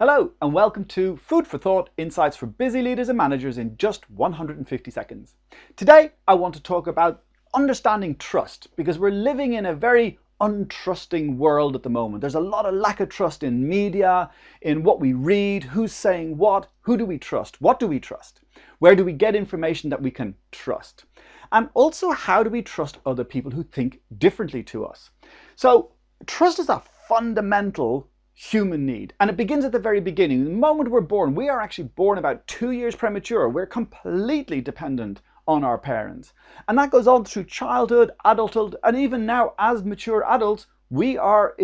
Hello and welcome to Food for Thought, Insights for Busy Leaders and Managers in just 150 seconds. Today I want to talk about understanding trust because we're living in a very untrusting world at the moment. There's a lot of lack of trust in media, in what we read, who's saying what, who do we trust, what do we trust, where do we get information that we can trust, and also how do we trust other people who think differently to us. So trust is a fundamental human need, and it begins at the very beginning. The moment we're born, we are actually born about 2 years premature. We're completely dependent on our parents, and that goes on through childhood, adulthood, and even now as mature adults we are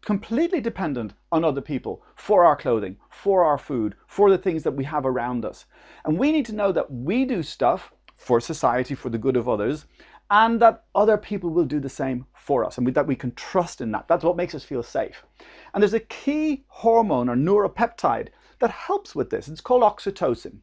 completely dependent on other people for our clothing, for our food, for the things that we have around us. And we need to know that we do stuff for society, for the good of others, and that other people will do the same for us, and that we can trust in that. That's what makes us feel safe. And there's a key hormone or neuropeptide that helps with this. It's called oxytocin.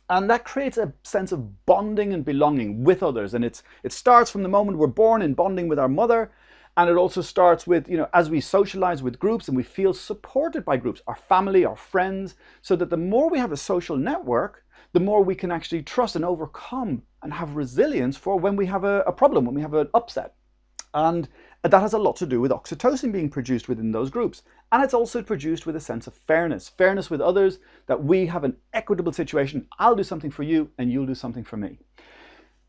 And that creates a sense of bonding and belonging with others. And it starts from the moment we're born in bonding with our mother. And it also starts with, as we socialize with groups and we feel supported by groups, our family, our friends, so that the more we have a social network, the more we can actually trust and overcome and have resilience for when we have a problem, when we have an upset. And that has a lot to do with oxytocin being produced within those groups. And it's also produced with a sense of fairness with others, that we have an equitable situation. I'll do something for you and you'll do something for me.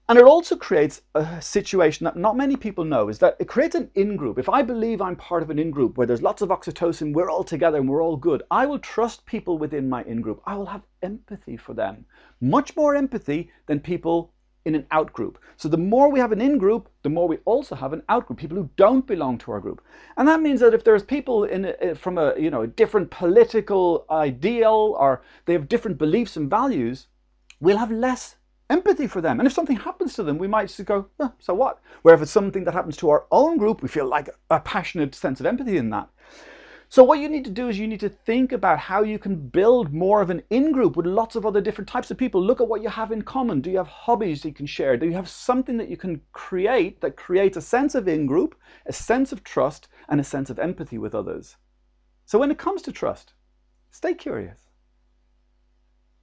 And it also creates a situation that not many people know, is that it creates an in-group. If I believe I'm part of an in-group where there's lots of oxytocin, we're all together and we're all good, I will trust people within my in-group. I will have empathy for them, much more empathy than people in an out-group. So the more we have an in-group, the more we also have an out-group, people who don't belong to our group. And that means that if there's people from a different political ideal, or they have different beliefs and values, we'll have less empathy for them. And if something happens to them, we might just go, oh, so what? Where if it's something that happens to our own group, we feel like a passionate sense of empathy in that. So what you need to do is you need to think about how you can build more of an in-group with lots of other different types of people. Look at what you have in common. Do you have hobbies you can share? Do you have something that you can create that creates a sense of in-group, a sense of trust, and a sense of empathy with others? So when it comes to trust, stay curious.